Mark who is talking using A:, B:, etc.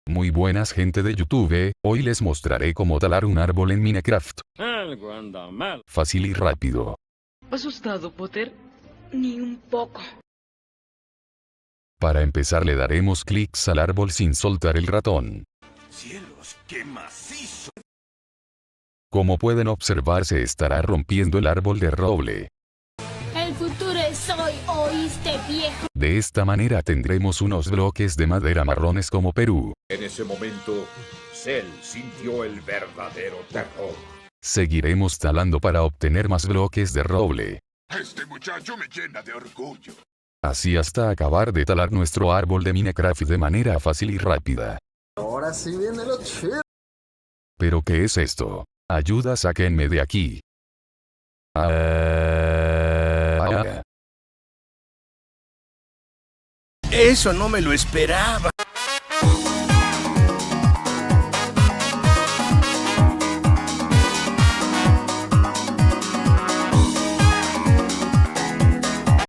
A: Muy buenas gente de YouTube, hoy les mostraré cómo talar un árbol en Minecraft.
B: Algo anda mal.
A: Fácil y rápido.
C: ¿Asustado, Potter? Ni un poco.
A: Para empezar le daremos clics al árbol sin soltar el ratón.
D: ¡Cielos, qué macizo!
A: Como pueden observar se estará rompiendo el árbol de roble.
E: El futuro es hoy, ¿oíste, viejo?
A: De esta manera tendremos unos bloques de madera marrones como Perú.
D: En ese momento, Cell sintió el verdadero terror.
A: Seguiremos talando para obtener más bloques de roble.
D: Este muchacho me llena de orgullo.
A: Así hasta acabar de talar nuestro árbol de Minecraft de manera fácil y rápida.
F: Ahora sí viene lo chido.
A: ¿Pero qué es esto? Ayuda, sáquenme de aquí.
G: Eso no me lo esperaba.